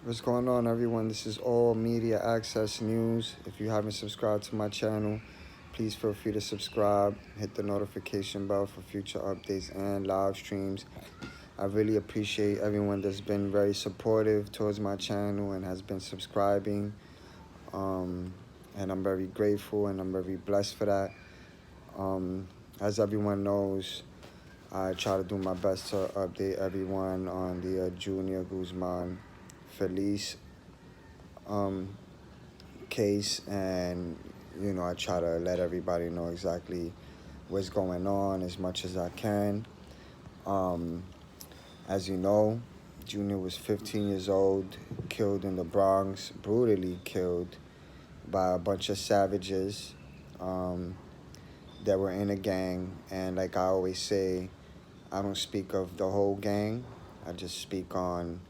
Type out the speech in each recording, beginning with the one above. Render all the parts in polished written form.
What's going on, everyone? This is All Media Access News. If you haven't subscribed to my channel, please feel free to subscribe. Hit the notification bell for future updates and live streams. I really appreciate everyone that's been very supportive towards my channel and has been subscribing. Um, and I'm very grateful and I'm very blessed for that. As everyone knows, I try to do my best to update everyone on the Junior Guzman Feliz um, case, and I try to let everybody know exactly what's going on as much as I can. Um, as you know, Junior was 15 years old, killed in the Bronx, brutally killed by a bunch of savages um, that were in a gang. And like I always say, I don't speak of the whole gang. I just speak on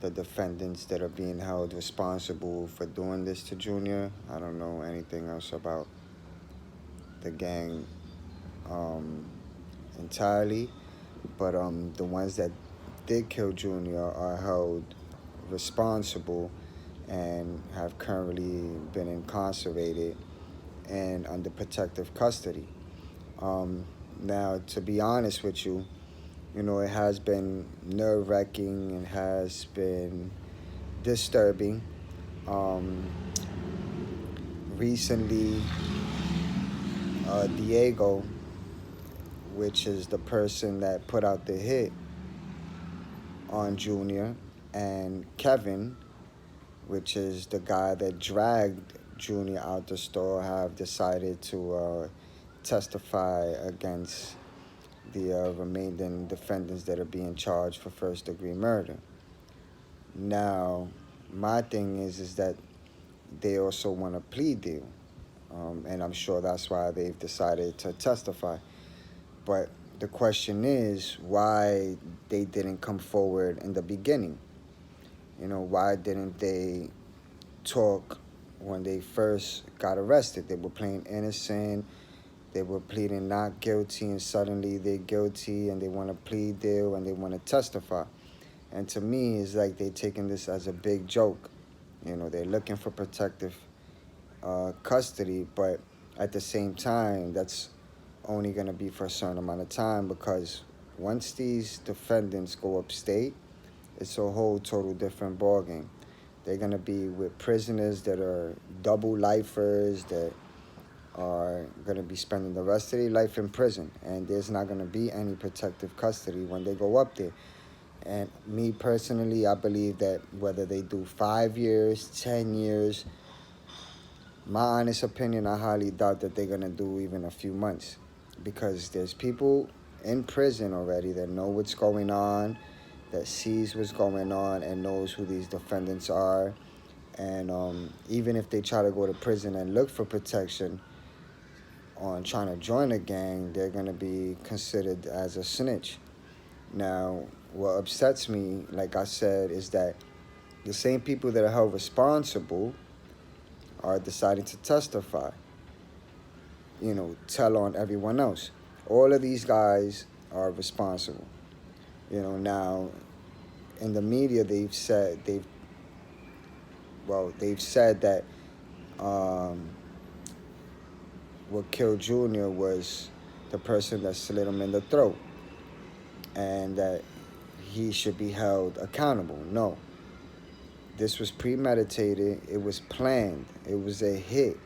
the defendants that are being held responsible for doing this to Junior. I don't know anything else about the gang um, entirely, but the ones that did kill Junior are held responsible and have currently been incarcerated and under protective custody. Um, Now, to be honest with you, it has been nerve-wracking and has been disturbing. Um, Recently, Diego, which is the person that put out the hit on Junior, and Kevin, which is the guy that dragged Junior out the store, have decided to testify against the remaining defendants that are being charged for first-degree murder. Now, my thing is that they also want a plea deal, and I'm sure that's why they've decided to testify. But the question is why they didn't come forward in the beginning. Why didn't they talk when they first got arrested? They were playing innocent. They were pleading not guilty, and suddenly they're guilty and they want a plea deal and they want to testify. And to me, it's like they're taking this as a big joke. They're looking for protective custody, but at the same time, that's only going to be for a certain amount of time, because once these defendants go upstate, it's a whole total different ballgame. They're going to be with prisoners that are double lifers that are going to be spending the rest of their life in prison, and there's not going to be any protective custody when they go up there. And me personally, I believe that whether they do 5 years, 10 years, my honest opinion, I highly doubt that they're going to do even a few months, because there's people in prison already that know what's going on, that sees what's going on, and knows who these defendants are. And even if they try to go to prison and look for protection on trying to join a gang, they're going to be considered as a snitch. Now, what upsets me, like I said, is that the same people that are held responsible are deciding to testify, tell on everyone else. All of these guys are responsible. Now in the media they've said that um, what killed Junior was the person that slit him in the throat, and that he should be held accountable. No, this was premeditated. It was planned. It was a hit.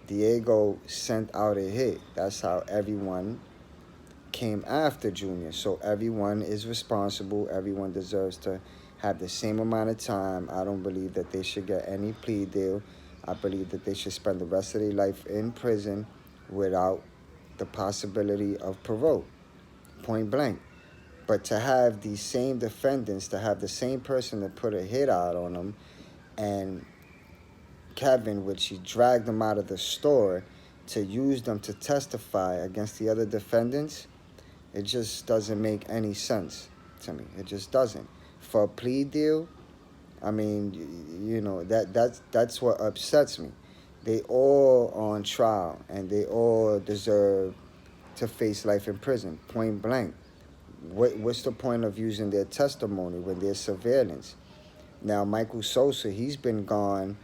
Diego sent out a hit. That's how everyone came after Junior. So everyone is responsible. Everyone deserves to have the same amount of time. I don't believe that they should get any plea deal. I believe that they should spend the rest of their life in prison without the possibility of parole, point blank. But to have these same defendants, to have the same person that put a hit out on them, and Kevin, which he dragged them out of the store, to use them to testify against the other defendants, it just doesn't make any sense to me. It just doesn't. For a plea deal, I mean, that's what upsets me. They all on trial and they all deserve to face life in prison, point blank. What's the point of using their testimony when there's surveillance? Now, Michael Sosa, he's been gone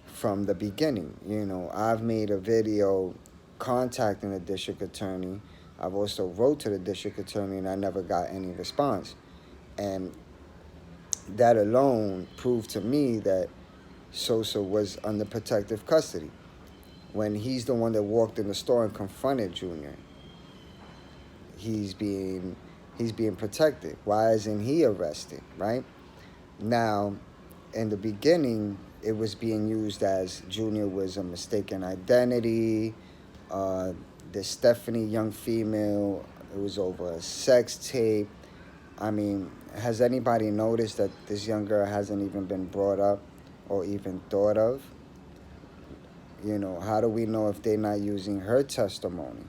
from the beginning. I've made a video contacting the district attorney. I've also wrote to the district attorney, and I never got any response. And that alone proved to me that Sosa was under protective custody when he's the one that walked in the store and confronted Junior. He's being protected. Why isn't he arrested, right? Now, in the beginning, it was being used as Junior was a mistaken identity. The Stephanie young female, it was over a sex tape. I mean, has anybody noticed that this young girl hasn't even been brought up or even thought of? How do we know if they're not using her testimony?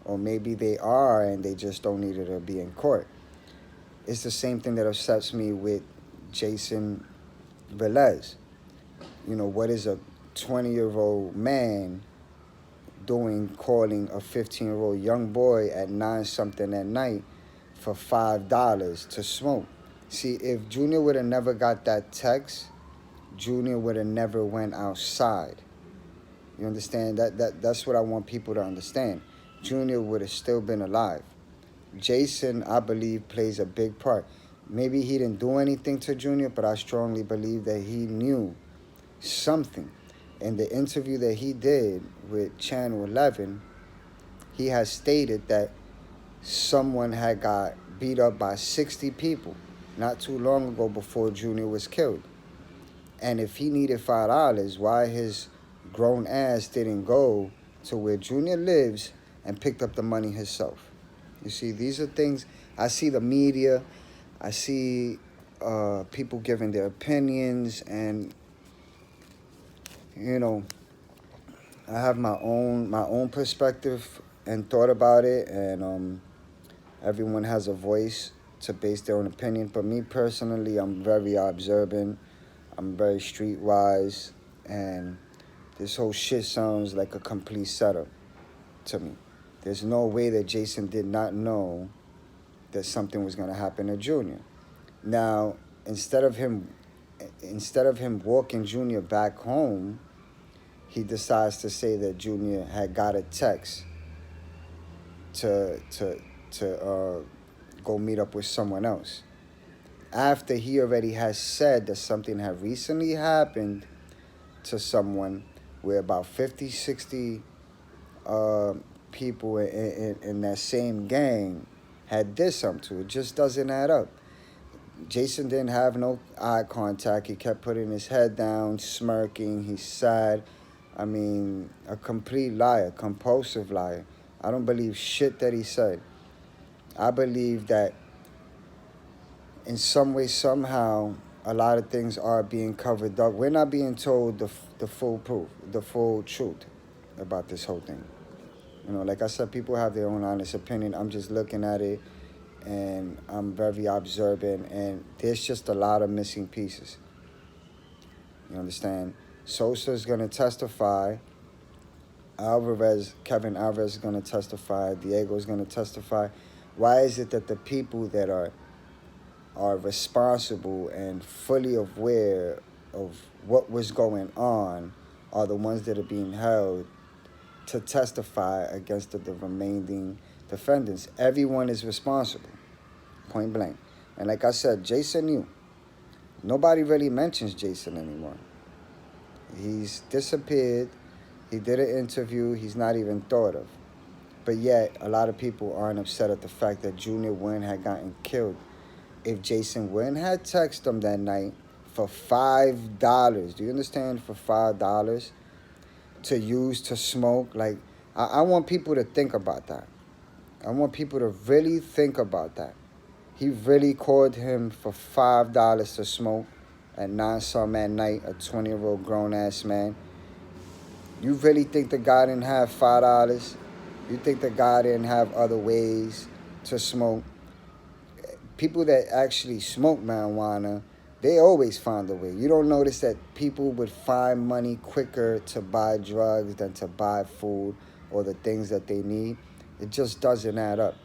Or maybe they are and they just don't need her to be in court. It's the same thing that upsets me with Jason Velez. What is a 20-year-old man doing calling a 15-year-old young boy at 9-something at night for $5 to smoke? See, if Junior would have never got that text, Junior would have never went outside. You understand? That's what I want people to understand. Junior would have still been alive. Jason, I believe, plays a big part. Maybe he didn't do anything to Junior, but I strongly believe that he knew something. In the interview that he did with Channel 11, he has stated that someone had got beat up by 60 people not too long ago before Junior was killed. And if he needed $5, why his grown ass didn't go to where Junior lives and picked up the money himself? You see, these are things. I see the media. I see people giving their opinions, and I have my own perspective and thought about it, and everyone has a voice to base their own opinion. But me personally, I'm very observant. I'm very streetwise, and this whole shit sounds like a complete setup to me. There's no way that Jason did not know that something was going to happen to Junior. Now, instead of him walking Junior back home, he decides to say that Junior had got a text to go meet up with someone else, after he already has said that something had recently happened to someone where about 50, 60 people in that same gang had did something to it. It just doesn't add up. Jason didn't have no eye contact. He kept putting his head down, smirking. He's sad. I mean, a complete liar, compulsive liar. I don't believe shit that he said. I believe that in some way, somehow, a lot of things are being covered up. We're not being told the full proof, the full truth about this whole thing. Like I said, people have their own honest opinion. I'm just looking at it, and I'm very observant, and there's just a lot of missing pieces. You understand? Sosa's going to testify. Kevin Alvarez is going to testify. Diego's going to testify. Why is it that the people that are responsible and fully aware of what was going on are the ones that are being held to testify against the remaining defendants? Everyone is responsible, point blank. And like I said, Jason knew. Nobody really mentions Jason anymore. He's disappeared. He did an interview. He's not even thought of. But yet, a lot of people aren't upset at the fact that Junior Wynn had gotten killed. If Jason Wynn had texted him that night for $5, do you understand? For $5 to use to smoke. Like, I want people to think about that. I want people to really think about that. He really called him for $5 to smoke at 9-some at night, a 20-year-old grown-ass man. You really think the guy didn't have $5? You think the guy didn't have other ways to smoke? People that actually smoke marijuana, they always find a way. You don't notice that people would find money quicker to buy drugs than to buy food or the things that they need? It just doesn't add up.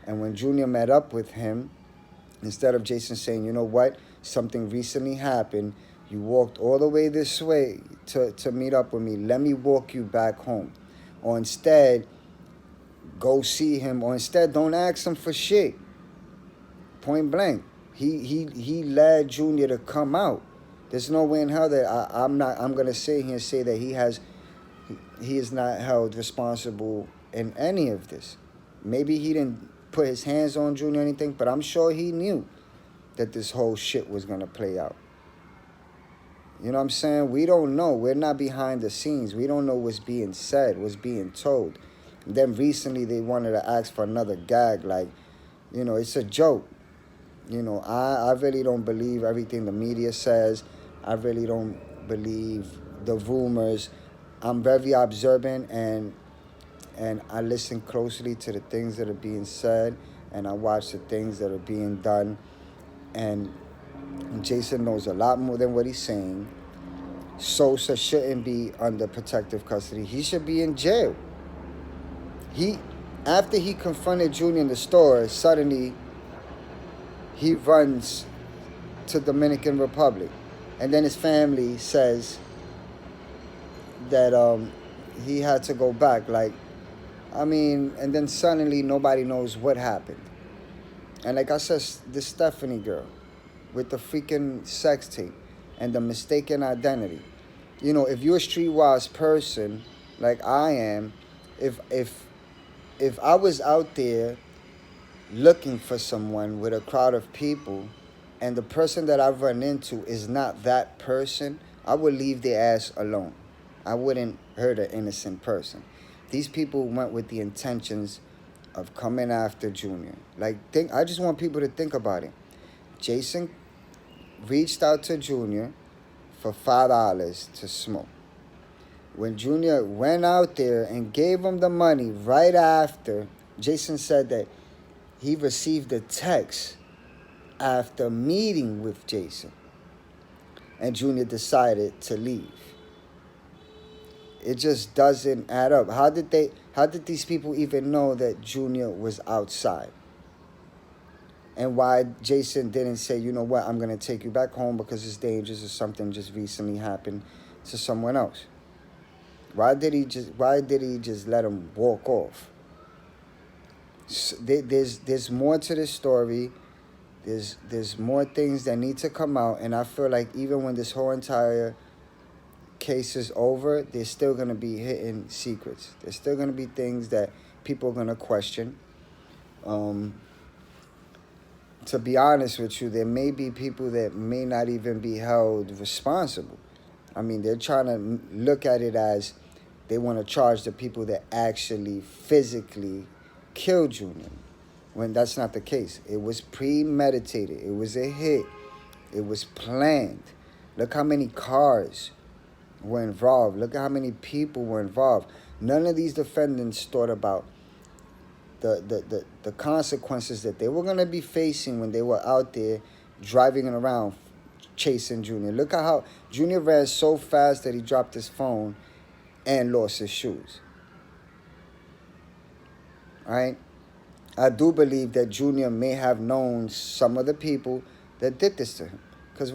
And when Junior met up with him, instead of Jason saying, you know what, Something recently happened. You walked all the way this way to meet up with me. Let me walk you back home. Or instead, go see him. Or instead, don't ask him for shit. Point blank. He led Junior to come out. There's no way in hell that I'm gonna sit here and say that he is not held responsible in any of this. Maybe he didn't put his hands on Junior or anything, but I'm sure he knew that this whole shit was gonna play out. You know what I'm saying? We don't know. We're not behind the scenes. We don't know what's being said, what's being told. And then recently they wanted to ask for another gag. Like, it's a joke. I really don't believe everything the media says. I really don't believe the rumors. I'm very observant and I listen closely to the things that are being said, and I watch the things that are being done. And Jason knows a lot more than what he's saying. Sosa shouldn't be under protective custody. He should be in jail. After he confronted Junior in the store, suddenly he runs to Dominican Republic. And then his family says that he had to go back. And then suddenly nobody knows what happened. And like I said, this Stephanie girl with the freaking sex tape and the mistaken identity. If you're a streetwise person like I am, if I was out there looking for someone with a crowd of people and the person that I run into is not that person, I would leave their ass alone. I wouldn't hurt an innocent person. These people went with the intentions of coming after Junior. I just want people to think about it. Jason reached out to Junior for $5 to smoke. When Junior went out there and gave him the money right after, Jason said that he received a text after meeting with Jason. And Junior decided to leave. It just doesn't add up. How did these people even know that Junior was outside? And why Jason didn't say, you know what, I'm going to take you back home because it's dangerous or something just recently happened to someone else? Why did he just let him walk off? There's more to this story. There's more things that need to come out, and I feel like even when this whole entire case is over, there's still going to be hidden secrets. There's still going to be things that people are going to question. To be honest with you, there may be people that may not even be held responsible. I mean, they're trying to look at it as they want to charge the people that actually physically killed Junior, when that's not the case. It was premeditated. It was a hit. It was planned. Look how many cars were involved. Look at how many people were involved. None of these defendants thought about the consequences that they were going to be facing when they were out there driving around chasing Junior. Look at how Junior ran so fast that he dropped his phone and lost his shoes. All right? I do believe that Junior may have known some of the people that did this to him. Because